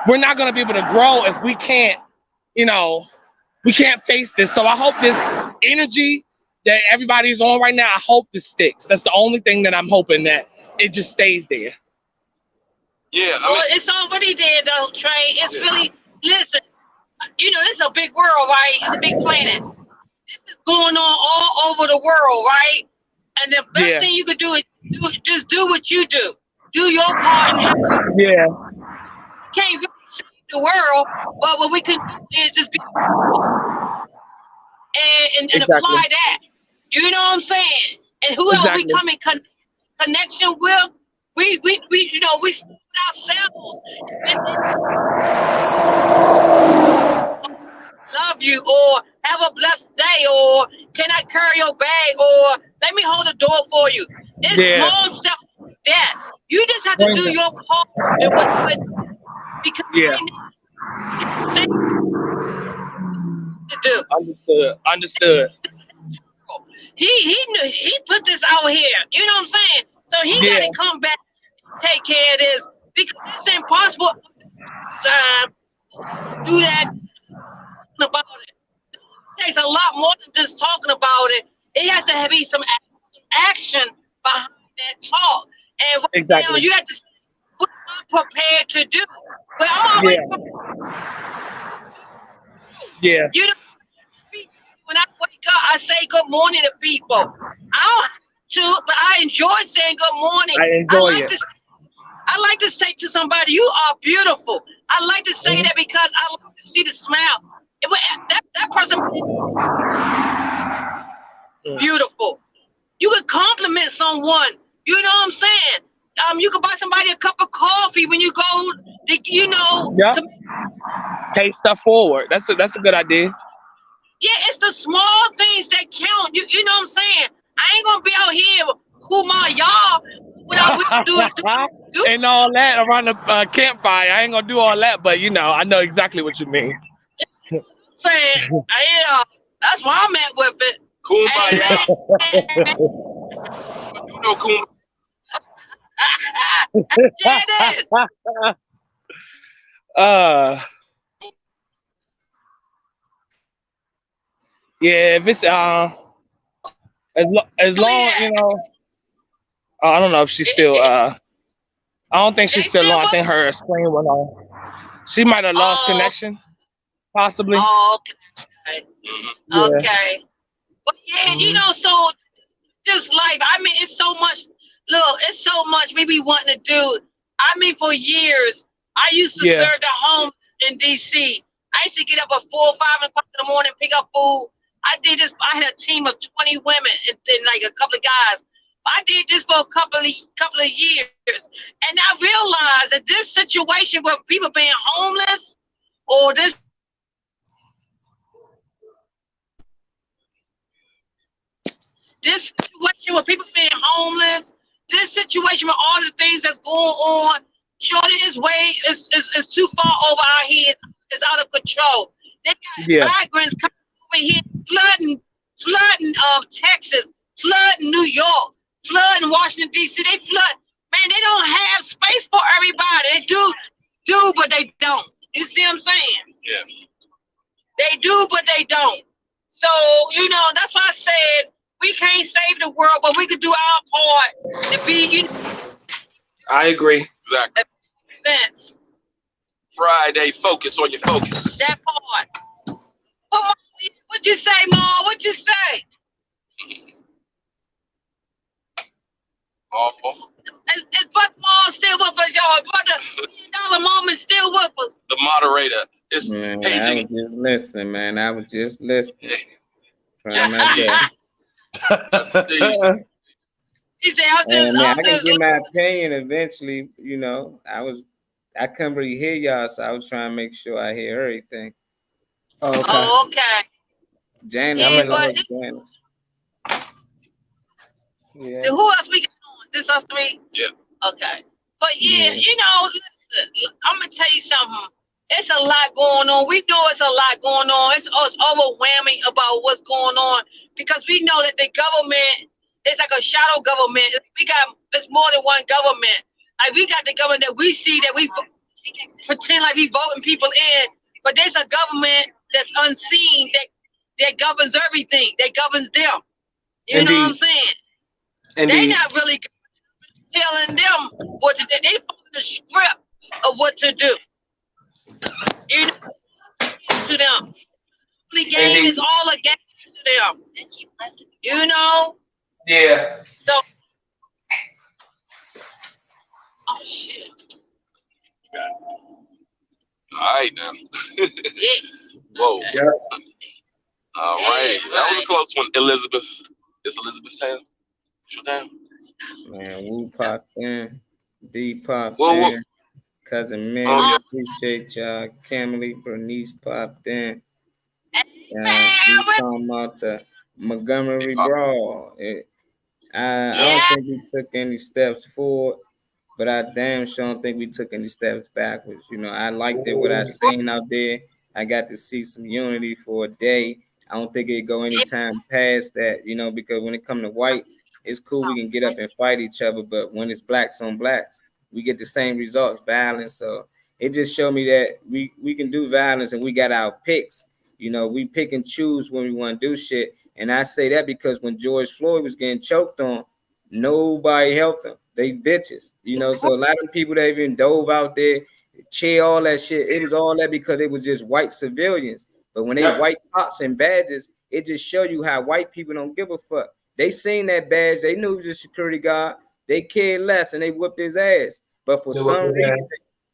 we're not going to be able to grow if we can't, we can't face this. So I hope this energy that everybody's on right now, I hope this sticks. That's the only thing that I'm hoping, that it just stays there. Yeah. It's already there though, Trey. It's really, listen, this is a big world, right? It's a big planet. This is going on all over the world, right? And the best thing you could do is just do what you do. Do your part and help. Yeah. Can't really save the world, but what we can do is just be and apply that. You know what I'm saying? And who else we come in connection with? We start ourselves. Love you, or have a blessed day, or can I carry your bag, or let me hold the door for you. It's small stuff like that. You just have to do your part and what because to do. Understood. He put this out here. You know what I'm saying? So he got to come back and take care of this, because it's impossible time to do that about it. It takes a lot more than just talking about it. It has to be some action behind that talk. And right now you have to say what I'm prepared to do. But I'm always prepared. Yeah. You know, when I wake up, I say good morning to people. I don't have to, but I enjoy saying good morning. I enjoy like it. I like to say to somebody, "You are beautiful." I like to say that because I like to see the smile. That person beautiful. You could compliment someone. You know what I'm saying? You could buy somebody a cup of coffee when you go. Yep. Pay stuff forward. That's a good idea. Yeah, it's the small things that count. You know what I'm saying? I ain't gonna be out here who my y'all. What I will do is do And all that around the campfire. I ain't gonna do all that, but I know exactly what you mean. saying, yeah, that's where I'm at with it. Kumbaya. No kumbaya. Yeah, it is. Yeah, if it's as long I don't know if she's still I don't think she's still on. I think her screen went on. She might have lost connection, possibly. Okay. Yeah. Okay. But yeah, so just life. I mean, it's so much. Look, it's so much we be wanting to do. I mean, for years, I used to serve the homeless in D.C. I used to get up at 4 or 5 o'clock in the morning, pick up food. I did this. I had a team of 20 women and like a couple of guys. I did this for a couple of years, and I realized that this situation where people being homeless, or this situation where people being homeless, this situation with all the things that's going on, shorty, is is too far over our heads. It's out of control. They got migrants coming over here, flooding Texas, flooding New York, flooding Washington D.C. They flood. Man, they don't have space for everybody. They do, but they don't. You see what I'm saying? Yeah. They do, but they don't. So that's why I said we can't save the world, but we could do our part to be. I agree. Exactly. Sense. Friday, focus on your focus. That part. What you say, Ma? What you say? Awful. And but Ma still with us, y'all. But the $1 million moment still with us. The moderator is Man, paging. I was just listening, man. I was just listening. Yeah. Trying my best. He said, I can give my opinion eventually. I couldn't really hear y'all, so I was trying to make sure I hear everything. Oh, okay. Janice, Janice. Yeah. Who else we got on? This us three? Yeah. Okay. But listen, I'm gonna tell you something. It's a lot going on. We know it's a lot going on. It's overwhelming about what's going on because we know that the government is like a shadow government. It's more than one government. Like we got the government that we see that we pretend like we voting people in, but there's a government that's unseen that governs everything. That governs them. You know what I'm saying? They not really telling them what to do. They following the script of what to do. To them. The game is all a game to them. Yeah. So, oh shit. All right now. Yeah. Whoa. Okay. Yeah. All right. That was a close one. Elizabeth. It's Elizabeth's time. What's your time? Man, Wu popped in. D popped in. Cousin Mary, appreciate y'all. Camille, Bernice popped in. We talking about the Montgomery Brawl. I don't think we took any steps forward, but I damn sure don't think we took any steps backwards. I liked it, what I seen out there. I got to see some unity for a day. I don't think it go any time past that, because when it come to whites, it's cool. We can get up and fight each other, but when it's blacks on blacks, we get the same results, violence. So it just showed me that we can do violence and we got our picks. We pick and choose when we want to do shit. And I say that because when George Floyd was getting choked on, nobody helped them. They bitches. So a lot of people that even dove out there, cheer all that shit. It was all that because it was just white civilians. But when they white cops and badges, it just show you how white people don't give a fuck. They seen that badge, they knew he was a security guard, they cared less, and they whooped his ass. But for some reason,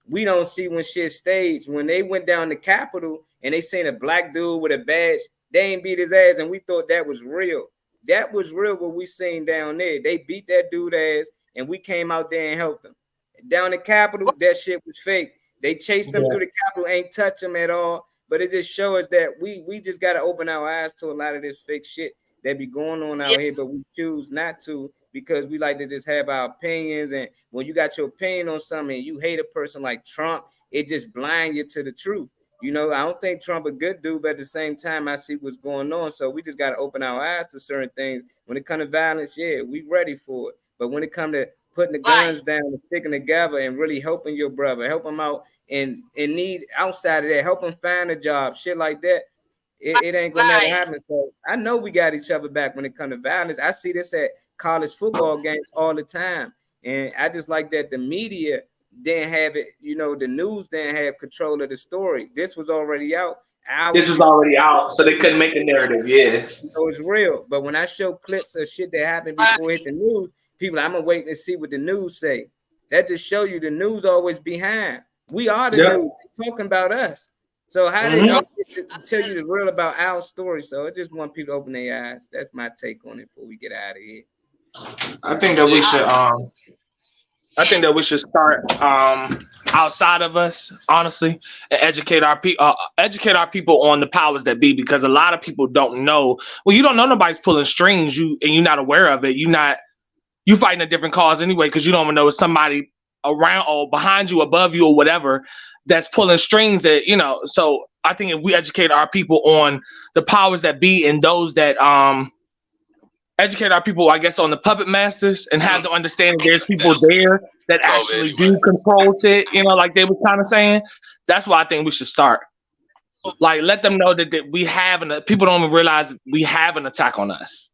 we don't see when shit staged. When they went down the Capitol and they seen a black dude with a badge, they ain't beat his ass, and we thought that was real. That was real what we seen down there. They beat that dude ass, and we came out there and helped him. Down the Capitol, that shit was fake. They chased them through the Capitol, ain't touch them at all. But it just shows that we just got to open our eyes to a lot of this fake shit that be going on out here, but we choose not to because we like to just have our opinions. And when you got your opinion on something and you hate a person like Trump, it just blinds you to the truth. You know, I don't think Trump a good dude, but at the same time, I see what's going on. So we just got to open our eyes to certain things. When it comes to violence, yeah, we ready for it. But when it comes to putting the guns down and sticking together and really helping your brother, help him out in need outside of that, help him find a job, shit like that, it ain't gonna never happen. So I know we got each other back when it comes to violence. I see this at college football games all the time. And I just like that the media didn't have it, you know, the news didn't have control of the story. This was already out. This was already out, so they couldn't make a narrative, So it's real. But when I show clips of shit that happened before it hit the news, people, I'm gonna wait and see what the news say. That just show you the news always behind. We are the news. They're talking about us. So how they don't tell you the real about our story? So I just want people to open their eyes. That's my take on it before we get out of here. I think that we should start outside of us, honestly, and educate our people on the powers that be, because a lot of people don't know. Well, you don't know nobody's pulling strings, and you're not aware of it. You fighting a different cause anyway, because you don't even know it's somebody around or behind you, above you, or whatever that's pulling strings. That, you know. So I think if we educate our people on the powers that be and those that educate our people, I guess, on the puppet masters and have them understand there's people there that actually do control shit, you know, like they were kind of saying. That's why I think we should start. Like, let them know that we have people don't even realize we have an attack on us.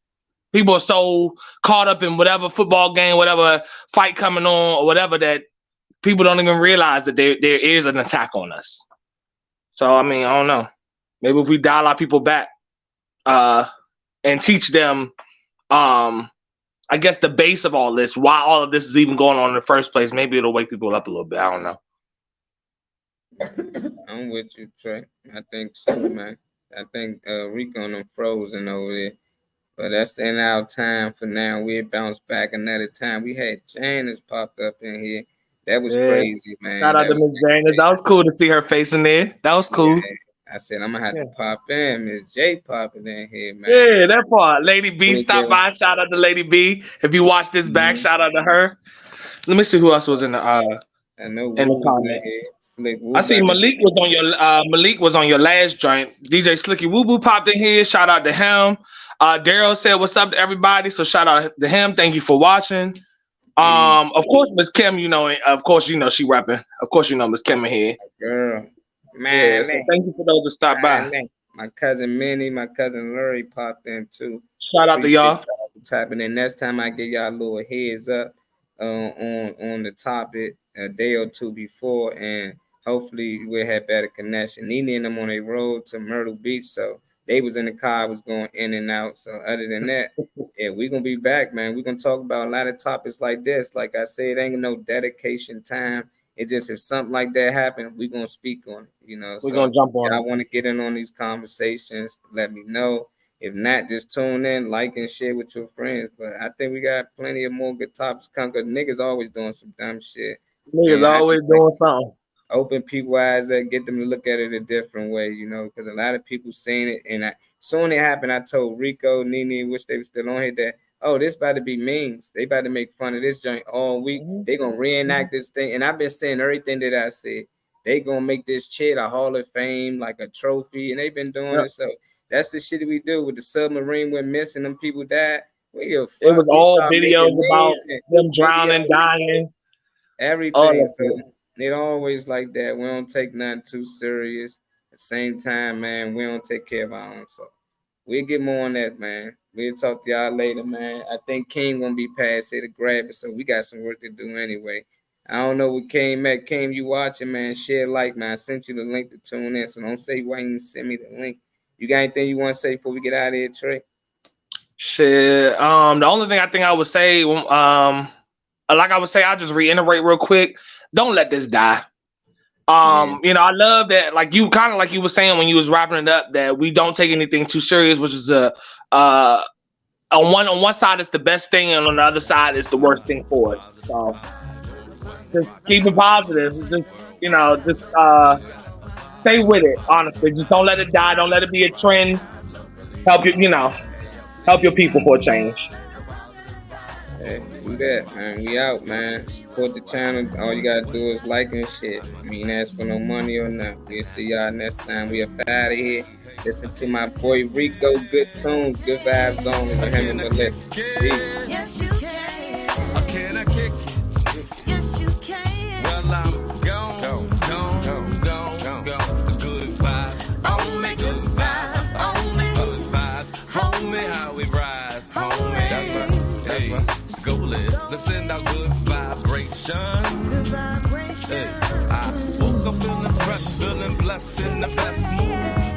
People are so caught up in whatever football game, whatever fight coming on or whatever, that people don't even realize that there is an attack on us. So, I mean, I don't know. Maybe if we dial our people back and teach them, I guess, the base of all this, why all of this is even going on in the first place, maybe it'll wake people up a little bit. I don't know. I'm with you, Trey. I think so, man. I think Rico and them frozen over there. But that's the end of our time for now. We'll bounce back another time. We had Janice popped up in here. That was crazy, man. Shout out to Miss Janice. That was cool to see her face in there. That was cool. Yeah. I said, I'm going to have to pop in. Miss J popping in here, man. Yeah, that part. Lady B, stop by. Shout out to Lady B. If you watch this back, shout out to her. Let me see who else was in the comments. I see Malik was on your last joint. DJ Slicky Woo Boo popped in here. Shout out to him. Daryl said what's up to everybody. So shout out to him. Thank you for watching. Of course, Miss Kim, she repping. Of course, Miss Kim in here. Girl. Man, so thank you for those that stopped by. My cousin Minnie, my cousin Larry popped in too. Shout out to y'all. Tapping in. Next time I give y'all a little heads up on the topic a day or two before, and hopefully we'll have better connection. Nene and them on a road to Myrtle Beach, so they was in the car, was going in and out. So other than that, yeah, we're gonna be back, man. We're gonna talk about a lot of topics like this. Like I said, ain't no dedication time. It just, if something like that happen, we're gonna speak on it. You know, we're gonna jump on. I want to get in on these conversations. Let me know. If not, just tune in, like and share with your friends. But I think we got plenty of more good topics coming. Cause niggas always doing some dumb shit. Niggas always doing something. Open people's eyes up, get them to look at it a different way, you know, because a lot of people seen it. And soon it happened, I told Rico, Nene, wish they were still on here, that, oh, this about to be memes. They about to make fun of this joint all week. They going to reenact this thing. And I've been saying everything that I said. They going to make this shit a Hall of Fame, like a trophy. And they've been doing it. So that's the shit we do with the submarine went missing. Them people died. It was all videos about them drowning, dying. Everything. So it always like that. We don't take nothing too serious. At the same time, man, we don't take care of our own. So we'll get more on that, man. We'll talk to y'all later, man. I think King gonna be past here to grab it, so we got some work to do anyway. I don't know what Came at. Came, you watching, man? Share, like, man. I sent you the link to tune in, so don't say why you didn't send me the link. You got anything you want to say before we get out of here, Trey? Shit. The only thing I think I would say, like I would say, I'll just reiterate real quick. Don't let this die. You know, I love that, like you kind of like you were saying when you was wrapping it up, that we don't take anything too serious, which is on one side it's the best thing, and on the other side it's the worst thing for us. So just keep it positive. Just, you know, just stay with it. Honestly, just don't let it die. Don't let it be a trend. Help your people for a change. Hey, do that, man. We out, man. Support the channel. All you gotta do is like and shit. I mean, ask for no money or nothing. We'll see y'all next time. We up out of here. Listen to my boy Rico. Good tunes, good vibes only for him and Melissa. Peace. Yes, you can. Or can I kick it? Yes, you can. Well, I'm gone. Good vibes, only good vibes, only good vibes. Homie, how we rise, homie. That's right. Go let's send out good vibration. Good vibration. Hey, I woke up feeling fresh, feeling blessed in the best mood.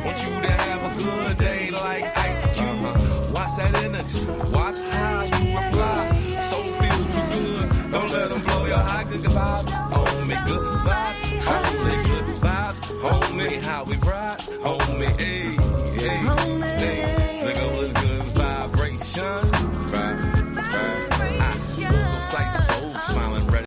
Want you to have a good day like Ice Cube. Watch that energy, watch how you reply. Soul feel too good, don't let them blow your high. Good vibes, homie, good vibes, homie, good vibes, homie, how we ride, homie, ayy.